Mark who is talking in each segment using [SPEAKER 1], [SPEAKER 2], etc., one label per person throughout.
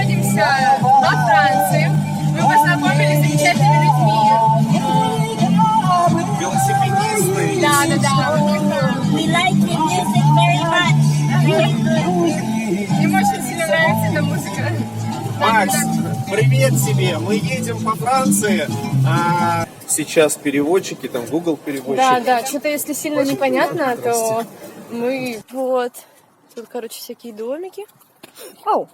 [SPEAKER 1] находимся во Франции. Мы познакомились с замечательными людьми.
[SPEAKER 2] Велосипедисты.
[SPEAKER 1] Да.
[SPEAKER 3] We like your music very much.
[SPEAKER 1] Им очень сильно нравится эта музыка.
[SPEAKER 2] Макс, привет тебе. Мы едем по Франции. Сейчас переводчики, там Google переводчик.
[SPEAKER 1] Да, что-то если сильно непонятно, то мы... Вот. Тут, короче, всякие домики. Ау!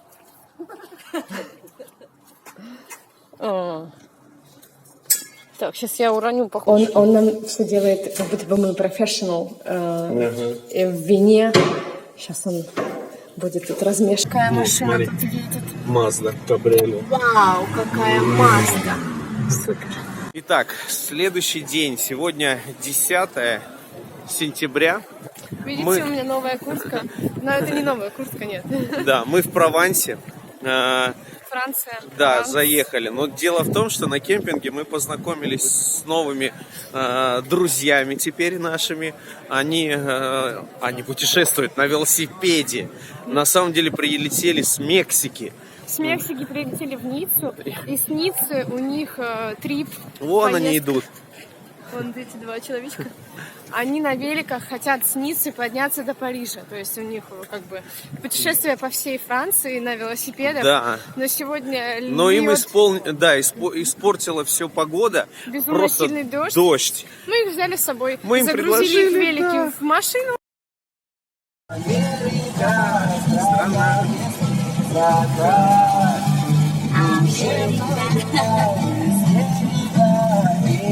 [SPEAKER 1] Так, сейчас я уроню, походу. Он нам все делает, как будто бы мы профессионал в вине. Сейчас он будет тут размешивать. Какая машина
[SPEAKER 2] смотри.
[SPEAKER 1] тут едет.
[SPEAKER 2] Мазда, кабриолет.
[SPEAKER 1] Вау, какая Мазда. Супер.
[SPEAKER 2] Итак, следующий день. Сегодня 10 сентября.
[SPEAKER 1] Видите,
[SPEAKER 2] Мы-
[SPEAKER 1] у меня новая куртка. Но это не новая куртка, нет.
[SPEAKER 2] Да, мы в Провансе.
[SPEAKER 1] Франция.
[SPEAKER 2] Да,
[SPEAKER 1] Прованс.
[SPEAKER 2] заехали. Но дело в том, что на кемпинге мы познакомились с новыми друзьями теперь нашими. Они путешествуют на велосипеде. На самом деле прилетели с Мексики.
[SPEAKER 1] С Мексики прилетели в Ниццу. И с Ниццы у них трип.
[SPEAKER 2] Вон они
[SPEAKER 1] поездка.
[SPEAKER 2] идут.
[SPEAKER 1] Вон эти два человечка. Они на великах хотят с Ниццы подняться до Парижа. То есть у них как бы путешествие по всей Франции на велосипедах.
[SPEAKER 2] Да.
[SPEAKER 1] Но сегодня
[SPEAKER 2] Но им
[SPEAKER 1] льет
[SPEAKER 2] испортила все погода.
[SPEAKER 1] безумно
[SPEAKER 2] Просто
[SPEAKER 1] сильный дождь.
[SPEAKER 2] дождь.
[SPEAKER 1] Мы их взяли с собой.
[SPEAKER 2] Мы им
[SPEAKER 1] загрузили их
[SPEAKER 2] предложили,
[SPEAKER 1] велики
[SPEAKER 2] да.
[SPEAKER 1] в машину.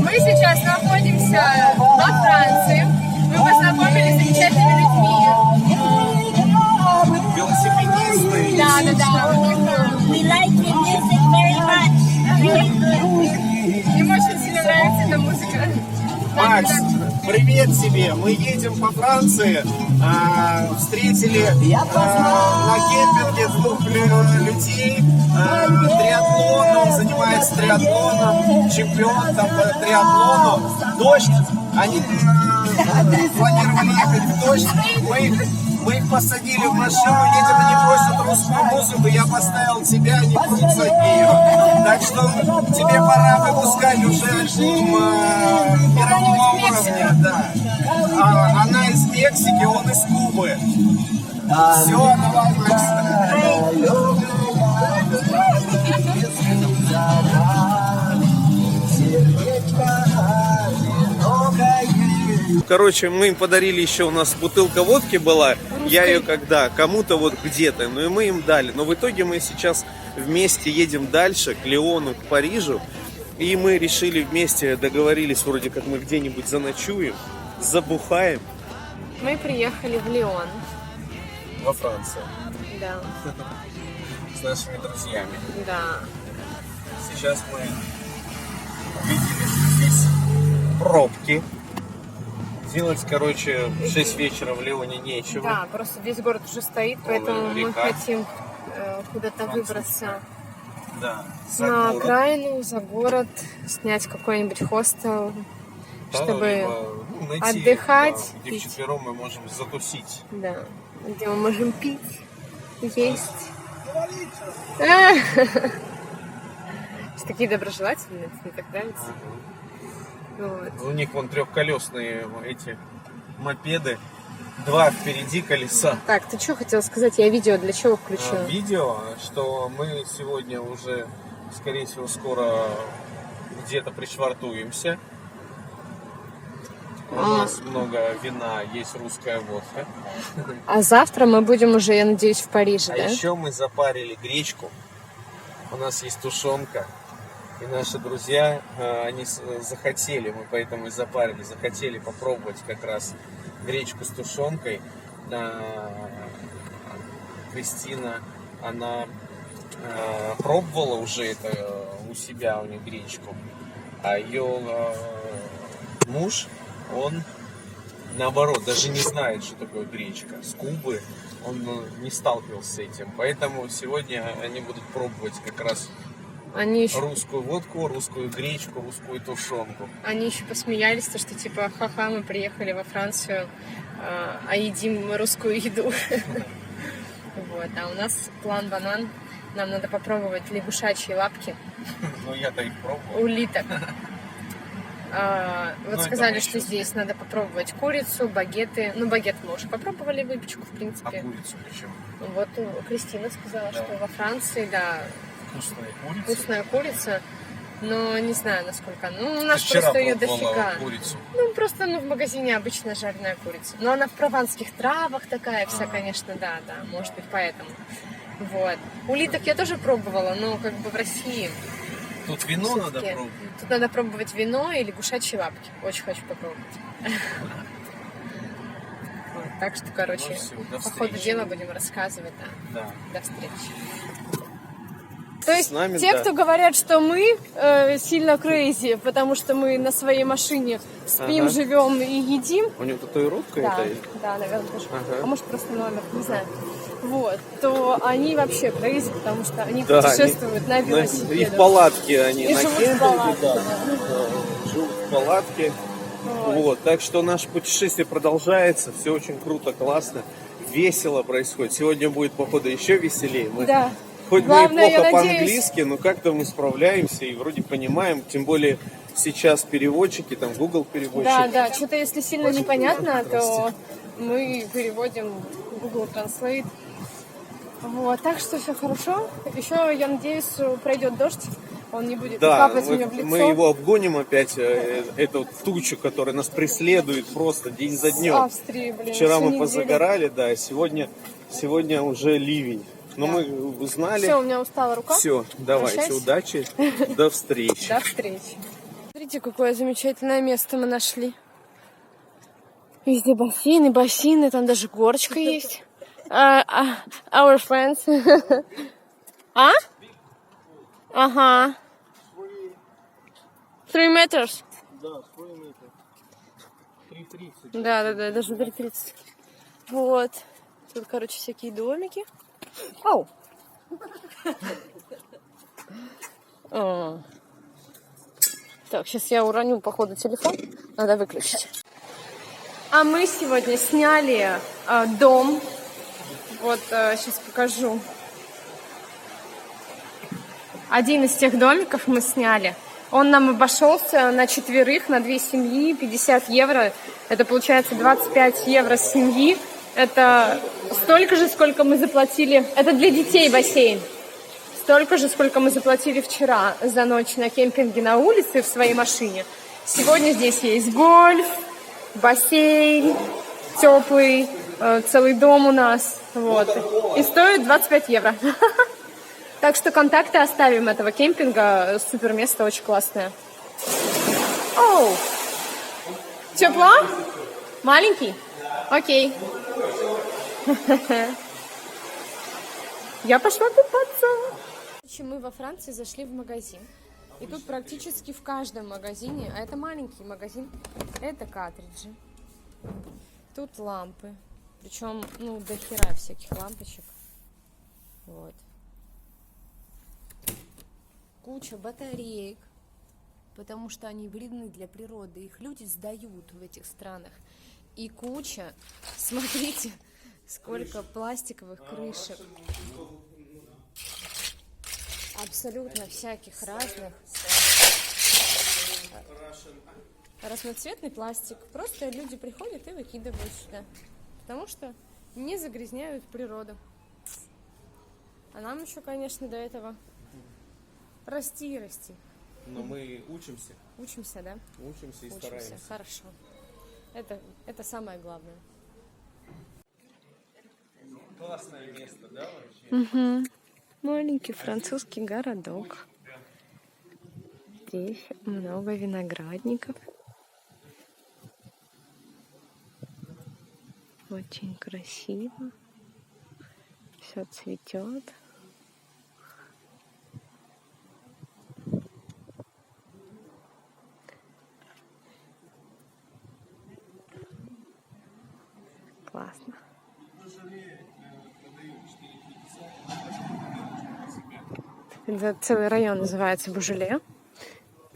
[SPEAKER 1] Мы сейчас находимся во Франции. Мы познакомились с замечательными людьми.
[SPEAKER 2] Велосипедисты.
[SPEAKER 1] Да.
[SPEAKER 3] We like your music very much.
[SPEAKER 2] Им
[SPEAKER 1] очень сильно нравится эта музыка.
[SPEAKER 2] Макс, привет тебе. Мы едем по Франции. Встретили на кемпинге двух людей. Триатлон, он занимается триатлоном, чемпион там по триатлону. Дождь, они планировали ехать в дождь. Мы их посадили в машину, едем, они просят русскую музыку, я поставил тебя, они крутятся от нее. Так что тебе пора выпускать уже шум мирового уровня. Да. Она из Мексики, он из Кубы. Все, давай, Макс. Короче, мы им подарили еще, у нас бутылка водки была, я ее когда, кому-то вот где-то, ну и мы им дали. Но в итоге мы сейчас вместе едем дальше, к Лиону, к Парижу. И мы решили вместе, договорились, вроде как мы где-нибудь заночуем, забухаем.
[SPEAKER 1] Мы приехали в Лион.
[SPEAKER 2] Во Франции.
[SPEAKER 1] Да.
[SPEAKER 2] С нашими друзьями.
[SPEAKER 1] Да.
[SPEAKER 2] Сейчас мы увидели, что здесь пробки. Делать, короче, в 6 вечера в Лионе нечего.
[SPEAKER 1] Да, просто весь город уже стоит, поэтому мы
[SPEAKER 2] река.
[SPEAKER 1] хотим куда-то выбраться
[SPEAKER 2] Да. За
[SPEAKER 1] на
[SPEAKER 2] город.
[SPEAKER 1] окраину, за город, снять какой-нибудь хостел,
[SPEAKER 2] Да,
[SPEAKER 1] чтобы
[SPEAKER 2] либо, найти,
[SPEAKER 1] отдыхать,
[SPEAKER 2] да, где
[SPEAKER 1] пить.
[SPEAKER 2] вчетвером мы можем затусить.
[SPEAKER 1] Да, где мы можем пить, есть. Такие доброжелательные, мне так нравится. Вот.
[SPEAKER 2] У них вон трехколесные эти мопеды. 2 впереди колеса.
[SPEAKER 1] Так, ты что хотела сказать? Я видео для чего включила?
[SPEAKER 2] Видео, что мы сегодня уже, скорее всего, скоро где-то пришвартуемся. У нас много вина, есть русская водка.
[SPEAKER 1] А завтра мы будем уже, я надеюсь, в Париже,
[SPEAKER 2] А
[SPEAKER 1] да?
[SPEAKER 2] еще мы запарили гречку. У нас есть тушенка. И наши друзья, они захотели, мы поэтому и запарили, захотели попробовать как раз гречку с тушенкой. Кристина, она пробовала уже это у себя, у них гречку. А ее муж, он наоборот, даже не знает, что такое гречка. С Кубы он не сталкивался с этим. Поэтому сегодня они будут пробовать как раз
[SPEAKER 1] Они еще,
[SPEAKER 2] русскую водку, русскую гречку, русскую тушенку.
[SPEAKER 1] они еще посмеялись, то, что типа, ха-ха, мы приехали во Францию, а едим русскую еду. Вот, а у нас план банан. Нам надо попробовать лягушачьи лапки,
[SPEAKER 2] Ну, я-то их пробовал.
[SPEAKER 1] улиток. Вот
[SPEAKER 2] Ну,
[SPEAKER 1] сказали,
[SPEAKER 2] это
[SPEAKER 1] что
[SPEAKER 2] еще.
[SPEAKER 1] здесь надо попробовать курицу, багеты. Ну, багет мы уже попробовали, выпечку, в
[SPEAKER 2] А
[SPEAKER 1] принципе.
[SPEAKER 2] курицу почему?
[SPEAKER 1] Вот Кристина сказала,
[SPEAKER 2] Да.
[SPEAKER 1] что во Франции, да,
[SPEAKER 2] Вкусная курица.
[SPEAKER 1] вкусная курица, но не знаю, насколько. Ну, у нас
[SPEAKER 2] Ты вчера
[SPEAKER 1] просто ее
[SPEAKER 2] пробовала
[SPEAKER 1] дофига.
[SPEAKER 2] курицу.
[SPEAKER 1] Ну, просто в магазине обычная жареная курица. Но она в прованских травах такая вся, конечно, да, может быть, поэтому. Вот. Улиток я тоже пробовала, но как бы в России.
[SPEAKER 2] Тут вино надо
[SPEAKER 1] Всё-таки
[SPEAKER 2] пробовать.
[SPEAKER 1] Тут надо пробовать вино и лягушачьи лапки. Очень хочу попробовать. Вот, так что, короче,
[SPEAKER 2] Ну всё, до
[SPEAKER 1] по ходу
[SPEAKER 2] встречи.
[SPEAKER 1] дела будем рассказывать, да.
[SPEAKER 2] Да.
[SPEAKER 1] До встречи. То есть
[SPEAKER 2] нами,
[SPEAKER 1] те,
[SPEAKER 2] да.
[SPEAKER 1] кто говорят, что мы сильно крейзи, потому что мы на своей машине спим,
[SPEAKER 2] Ага.
[SPEAKER 1] живем и едим,
[SPEAKER 2] У него татуировка
[SPEAKER 1] да,
[SPEAKER 2] это?
[SPEAKER 1] да, наверное, тоже.
[SPEAKER 2] Ага.
[SPEAKER 1] А может просто номер, не знаю. Вот, то они вообще крейзи, потому что они
[SPEAKER 2] Да,
[SPEAKER 1] путешествуют на
[SPEAKER 2] И в
[SPEAKER 1] велосипедах.
[SPEAKER 2] палатке они
[SPEAKER 1] И
[SPEAKER 2] на
[SPEAKER 1] живут в
[SPEAKER 2] кемпинге,
[SPEAKER 1] палатке,
[SPEAKER 2] да.
[SPEAKER 1] да.
[SPEAKER 2] Живут в палатке.
[SPEAKER 1] Вот.
[SPEAKER 2] Вот. Так что наше путешествие продолжается. Все очень круто, классно. Весело происходит. Сегодня будет, походу, еще веселее. Мы,
[SPEAKER 1] Да.
[SPEAKER 2] хоть
[SPEAKER 1] Главное,
[SPEAKER 2] мы и
[SPEAKER 1] я
[SPEAKER 2] плохо
[SPEAKER 1] надеюсь-
[SPEAKER 2] по-английски, но как-то мы справляемся и вроде понимаем. Тем более сейчас переводчики, там Google переводчик.
[SPEAKER 1] Да, да, что-то если сильно непонятно, то мы переводим Google Translate. Вот, так что все хорошо. Еще, я надеюсь, пройдет дождь, он не будет
[SPEAKER 2] Да,
[SPEAKER 1] капать мне в лицо.
[SPEAKER 2] мы его обгоним опять, эту тучу, которая нас преследует просто день за
[SPEAKER 1] С
[SPEAKER 2] днем.
[SPEAKER 1] Австрии, блин,
[SPEAKER 2] Вчера
[SPEAKER 1] всю
[SPEAKER 2] мы
[SPEAKER 1] неделю.
[SPEAKER 2] позагорали, да, сегодня уже ливень. Но
[SPEAKER 1] Да.
[SPEAKER 2] мы узнали.
[SPEAKER 1] Все, у меня устала рука.
[SPEAKER 2] Все, давайте,
[SPEAKER 1] Прощайся.
[SPEAKER 2] удачи, до встречи.
[SPEAKER 1] До встречи. Смотрите, какое замечательное место мы нашли. Везде бассейны, там даже горочка есть. Our friends. А? Ага. 3 meters.
[SPEAKER 2] Да, 3:30.
[SPEAKER 1] Да, даже 3:30. Вот. Тут, короче, всякие домики. Ау! О. Так, сейчас я уроню, походу, телефон. Надо выключить. А мы сегодня сняли дом. Вот, сейчас покажу. Один из тех домиков мы сняли. Он нам обошелся на 4, на 2 семьи, 50 евро. Это получается 25 евро с семьи. Это столько же, сколько мы заплатили. Это для детей бассейн. Столько же, сколько мы заплатили вчера за ночь на кемпинге на улице в своей машине. Сегодня здесь есть гольф, бассейн, теплый, целый дом у нас. Вот. И стоит 25 евро. Так что контакты оставим этого кемпинга. Супер место, очень классное. Оу! Тепло? Маленький? Окей. Я пошла купаться. Мы во Франции зашли в магазин. И тут практически в каждом магазине, а это маленький магазин, это картриджи. Тут лампы. Причем, ну, до хера всяких лампочек. Вот. Куча батареек, потому что они вредны для природы. Их люди сдают в этих странах. И куча, смотрите, сколько пластиковых крышек. Абсолютно всяких разных. Разноцветный пластик. Просто люди приходят и выкидывают сюда. Потому что не загрязняют природу. А нам еще, конечно, до этого расти и расти.
[SPEAKER 2] Но мы учимся.
[SPEAKER 1] Учимся, да?
[SPEAKER 2] Учимся и
[SPEAKER 1] Учимся.
[SPEAKER 2] стараемся.
[SPEAKER 1] Хорошо. Это самое главное.
[SPEAKER 2] Классное место, да, вообще?
[SPEAKER 1] Маленький французский городок. Здесь много виноградников. Очень красиво. Все цветет. Классно. Это целый район называется Бужеле.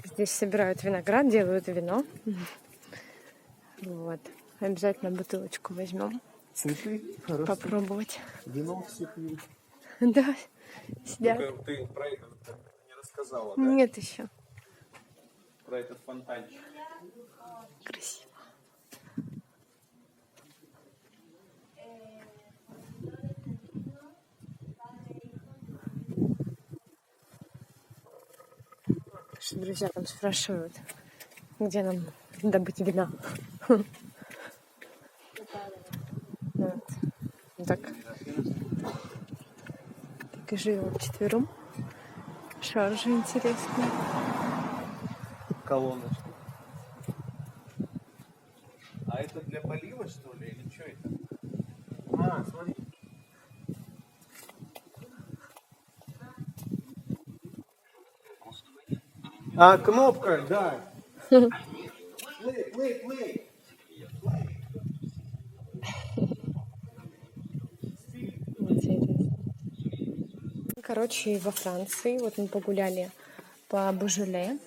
[SPEAKER 1] Здесь собирают виноград, делают вино. Вот. Обязательно бутылочку возьмем.
[SPEAKER 2] Цветы, хорошо.
[SPEAKER 1] Попробовать.
[SPEAKER 2] Вино все пьют.
[SPEAKER 1] Да, сидят.
[SPEAKER 2] Ты про это не рассказала, да?
[SPEAKER 1] Нет еще.
[SPEAKER 2] Про этот фонтанчик.
[SPEAKER 1] Красиво. Наши друзья там спрашивают, где нам добыть вина. Вот. Так и живем вчетвером. Шаржи интересные.
[SPEAKER 2] Колоночка. А это для полива, что ли, или что это? А, смотри. А, кнопка, да. Плей.
[SPEAKER 1] Интересно. Короче, во Франции, вот мы погуляли по Божеле,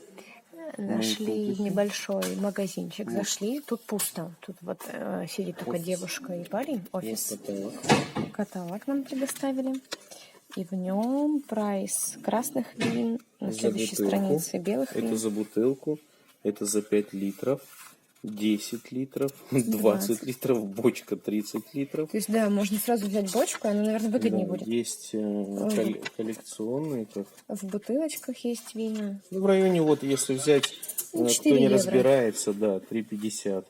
[SPEAKER 1] нашли небольшой магазинчик, зашли, тут пусто, тут вот сидит только девушка и парень, офис, каталог нам предоставили, и в нем прайс красных вин на следующей странице, белых
[SPEAKER 2] Это
[SPEAKER 1] вин.
[SPEAKER 2] за бутылку, это за 5 литров, 10 литров, 20 литров, бочка 30 литров.
[SPEAKER 1] То есть, да, можно сразу взять бочку, она, наверное, выгоднее будет.
[SPEAKER 2] Есть коллекционные, как
[SPEAKER 1] В бутылочках есть вина.
[SPEAKER 2] ну, в районе, вот если взять, кто
[SPEAKER 1] 4
[SPEAKER 2] не
[SPEAKER 1] евро.
[SPEAKER 2] разбирается, да, 3,50.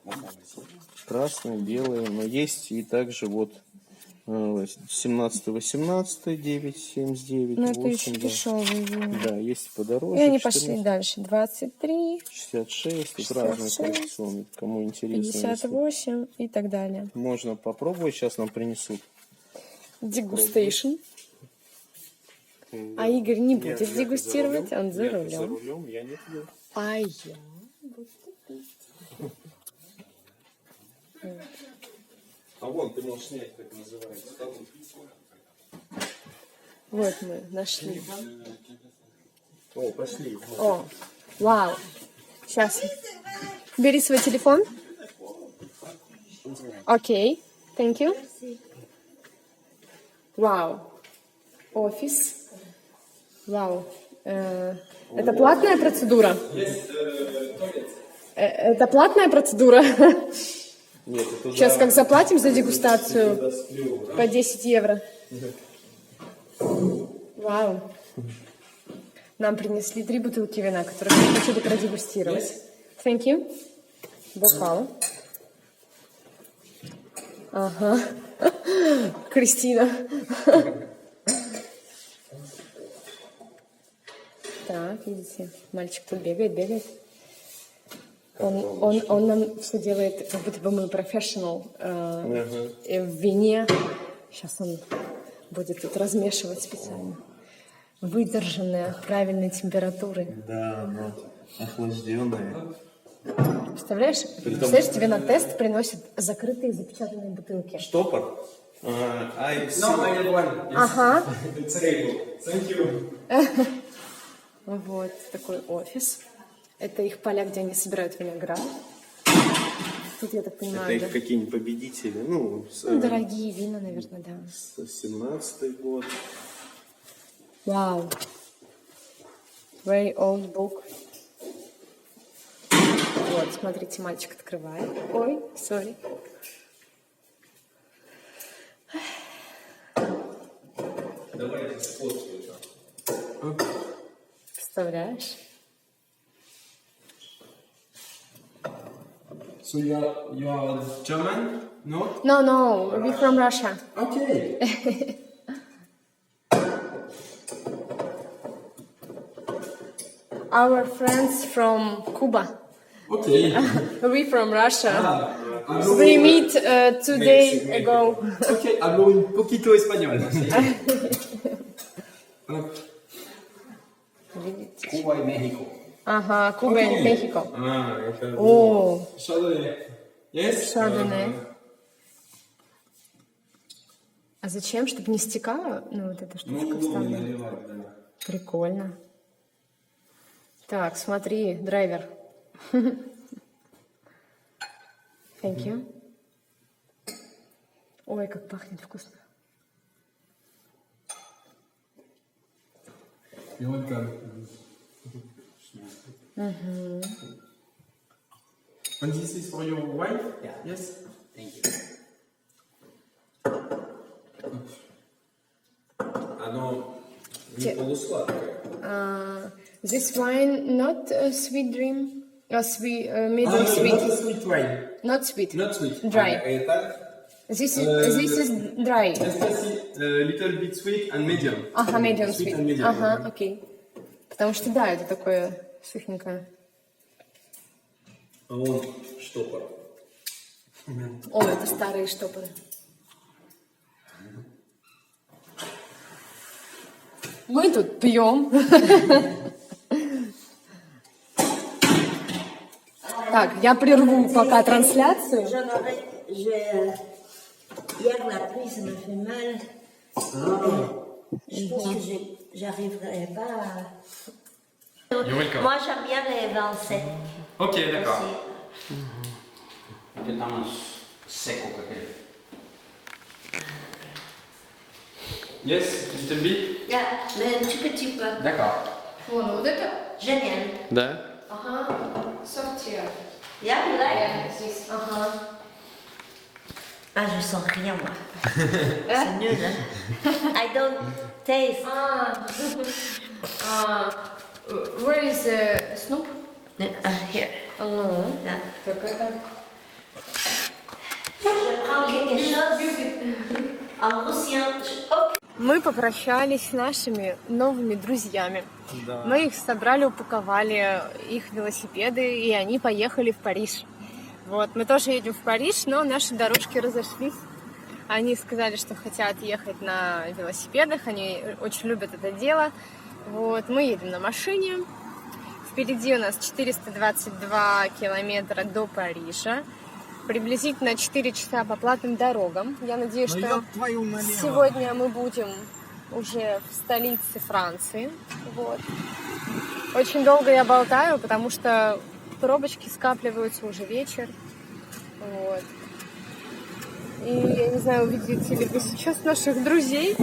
[SPEAKER 2] Красные, белые, но есть и также вот 17-18, 9,79,
[SPEAKER 1] Но это
[SPEAKER 2] 8,
[SPEAKER 1] еще
[SPEAKER 2] да.
[SPEAKER 1] дешевые вина.
[SPEAKER 2] Да, есть подороже.
[SPEAKER 1] И они
[SPEAKER 2] 14,
[SPEAKER 1] пошли дальше. 23,
[SPEAKER 2] 66, тут
[SPEAKER 1] 66,
[SPEAKER 2] разные коллекционные, кому интересно. если
[SPEAKER 1] 58 и так далее.
[SPEAKER 2] можно попробовать, сейчас нам принесут.
[SPEAKER 1] Дегустейшн. А Игорь не будет дегустировать, он за
[SPEAKER 2] За
[SPEAKER 1] рулем.
[SPEAKER 2] рулем я не пью.
[SPEAKER 1] А я буду пить.
[SPEAKER 2] А вон, ты можешь снять, как называется.
[SPEAKER 1] Вот мы нашли.
[SPEAKER 2] О, пошли.
[SPEAKER 1] О, вау. Сейчас. Бери свой телефон. Окей. Thank you. Вау. Офис. Вау. Это платная процедура? Это платная процедура?
[SPEAKER 2] Нет, это
[SPEAKER 1] Сейчас как заплатим за дегустацию? По 10 евро. Вау. Нам принесли 3 бутылки вина, которые мы хотели продегустировать. Thank you. Бокал. Ага. Кристина. Так, видите, мальчик тут бегает. Он нам все делает, как будто бы мы профессионал в вине. Сейчас он будет тут размешивать специально. Выдержанные, правильной температуры.
[SPEAKER 2] Да, но охлажденная.
[SPEAKER 1] Представляешь, тебе на тест приносят закрытые запечатанные бутылки.
[SPEAKER 2] Штопор?
[SPEAKER 1] Ага. Вот такой офис. Это их поля, где они собирают виноград. Тут, я так понимаю,
[SPEAKER 2] Это их
[SPEAKER 1] да?
[SPEAKER 2] какие-нибудь победители. Ну,
[SPEAKER 1] Дорогие вина, наверное, да.
[SPEAKER 2] 17-й год.
[SPEAKER 1] Вау. Very old book. Вот, смотрите, мальчик открывает. Ой, сори.
[SPEAKER 2] Давайте сфоткаю.
[SPEAKER 1] Представляешь?
[SPEAKER 4] So you are German? No?
[SPEAKER 1] No, we're from Russia.
[SPEAKER 4] Okay.
[SPEAKER 1] Our friends from Cuba.
[SPEAKER 4] Okay.
[SPEAKER 1] We from Russia.
[SPEAKER 4] Hablo,
[SPEAKER 1] We meet 2 days ago.
[SPEAKER 4] okay, hablo un poquito español.
[SPEAKER 1] Видите?
[SPEAKER 4] Cuba y México.
[SPEAKER 1] Ага, Куба и Мехико.
[SPEAKER 4] Это...
[SPEAKER 1] О,
[SPEAKER 4] Chardonnay. Yes?
[SPEAKER 1] Шардоне. А зачем? Чтобы не стекало? Ну, вот эта штучка
[SPEAKER 4] Ну,
[SPEAKER 1] вставлена.
[SPEAKER 4] наливать, да.
[SPEAKER 1] Прикольно. Так, смотри, драйвер. Thank you. Ой, как пахнет вкусно.
[SPEAKER 4] You're welcome. And this is for your wife?
[SPEAKER 5] Yeah.
[SPEAKER 4] Yes?
[SPEAKER 5] Thank you.
[SPEAKER 4] Оно не полусладкое.
[SPEAKER 1] This wine not a sweet dream, medium
[SPEAKER 4] Not
[SPEAKER 1] sweet,
[SPEAKER 4] a sweet wine.
[SPEAKER 1] not sweet,
[SPEAKER 4] Not sweet.
[SPEAKER 1] dry.
[SPEAKER 4] А это?
[SPEAKER 1] This is dry.
[SPEAKER 4] Little bit sweet and medium.
[SPEAKER 1] Ага, medium
[SPEAKER 4] Sweet
[SPEAKER 1] sweet.
[SPEAKER 4] and medium.
[SPEAKER 1] Ага, окей. Потому что да, это такое сухенькое.
[SPEAKER 4] А он штопор.
[SPEAKER 1] О, это старые штопоры. Мы тут пьем. Так, я прерву пока трансляцию.
[SPEAKER 3] Hier, la pluie, ça m'a fait mal. Je pense que j'arriverai pas à...
[SPEAKER 4] You're welcome.
[SPEAKER 3] Moi, j'aime bien les 27.
[SPEAKER 4] Ok, d'accord.
[SPEAKER 5] Que tan seco que quede.
[SPEAKER 4] Yes, little bit.
[SPEAKER 3] Mais un petit peu.
[SPEAKER 5] D'accord.
[SPEAKER 1] Вон, вот это.
[SPEAKER 3] Génial.
[SPEAKER 4] Да.
[SPEAKER 1] Ага. Сортир.
[SPEAKER 3] Yeah, you like?
[SPEAKER 1] Здесь. Ага.
[SPEAKER 3] Ah, je sens rien, moi. C'est nul, hein? I don't taste.
[SPEAKER 1] Where is Snoop?
[SPEAKER 3] Here.
[SPEAKER 1] Ну,
[SPEAKER 3] Là.
[SPEAKER 1] так это...
[SPEAKER 3] Je prends quelque chose en russien. Ok.
[SPEAKER 1] Мы попрощались с нашими новыми друзьями.
[SPEAKER 2] Да.
[SPEAKER 1] Мы их собрали, упаковали их велосипеды, и они поехали в Париж. Вот, мы тоже едем в Париж, но наши дорожки разошлись. Они сказали, что хотят ехать на велосипедах, они очень любят это дело. Вот, мы едем на машине. Впереди у нас 422 километра до Парижа. Приблизительно 4 часа по платным дорогам. Я надеюсь,
[SPEAKER 2] Ну,
[SPEAKER 1] что
[SPEAKER 2] ёб твою налево.
[SPEAKER 1] сегодня мы будем уже в столице Франции. Вот. Очень долго я болтаю, потому что пробочки скапливаются, уже вечер. Вот. И я не знаю, увидите ли вы сейчас наших друзей.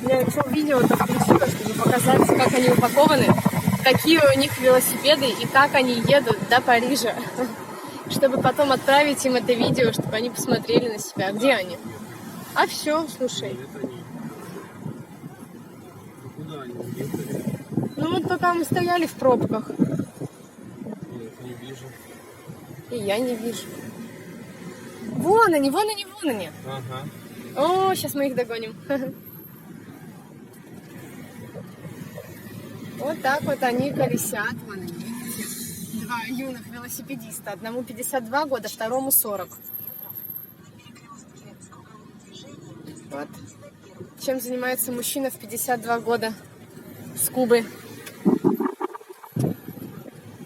[SPEAKER 1] Я еще видео-то включила, чтобы показать, как они упакованы, какие у них велосипеды и как они едут до Парижа. Чтобы потом отправить им это видео, чтобы они посмотрели на себя. Где они? А все, слушай.
[SPEAKER 2] Куда они уехали?
[SPEAKER 1] Ну вот пока мы стояли в пробках.
[SPEAKER 2] Нет, не вижу.
[SPEAKER 1] И я не вижу. Вон они, вон они, вон они.
[SPEAKER 2] Ага.
[SPEAKER 1] О, сейчас мы их догоним. Вот так вот они колесят. Вон они, видите? Два юных велосипедиста. Одному 52 года, второму 40. Вот. Чем занимается мужчина в 52 года с Кубы?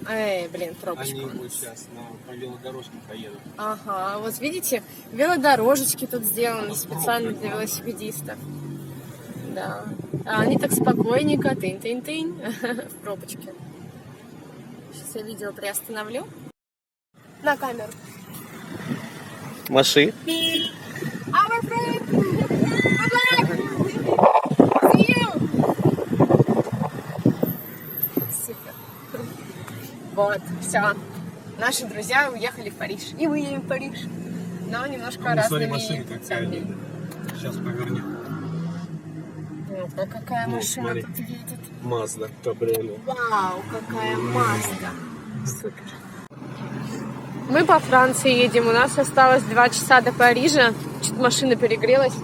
[SPEAKER 1] Эй, блин, пробочка.
[SPEAKER 2] Они вот сейчас по велодорожке поедут.
[SPEAKER 1] Ага, вот видите, велодорожечки тут сделаны специально для велосипедистов. Да. А они так спокойненько, тынь-тынь-тынь, в пробочке. Сейчас я видео приостановлю. На камеру.
[SPEAKER 2] Маши.
[SPEAKER 1] Our friend! Good luck! See you! Супер. Вот, все. Наши друзья уехали в Париж. И мы едем в Париж. Но немножко
[SPEAKER 2] Смотри,
[SPEAKER 1] разными
[SPEAKER 2] машина какая.
[SPEAKER 1] путями.
[SPEAKER 2] Сейчас повернем.
[SPEAKER 1] Ну, какая
[SPEAKER 2] Ну,
[SPEAKER 1] машина
[SPEAKER 2] смотри.
[SPEAKER 1] тут едет.
[SPEAKER 2] Мазда, кабриолет.
[SPEAKER 1] Вау, какая Мазда. Супер. Мы по Франции едем. У нас осталось 2 часа до Парижа. Чуть машина перегрелась.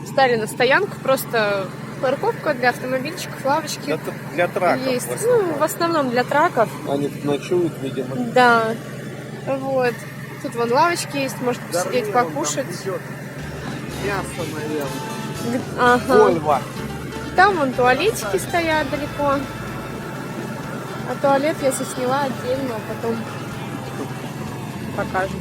[SPEAKER 1] Встали на стоянку. Просто парковка для автомобильчиков, лавочки.
[SPEAKER 2] Это для траков.
[SPEAKER 1] Есть. Ну, в основном для траков.
[SPEAKER 2] Они тут ночуют, видимо.
[SPEAKER 1] Да. Вот. Тут вон лавочки есть. Можно посидеть, покушать.
[SPEAKER 2] Мясо, наверное.
[SPEAKER 1] Ага.
[SPEAKER 2] Вольво.
[SPEAKER 1] Там вон туалетики стоят далеко. А туалет я сняла отдельно, а потом покажем.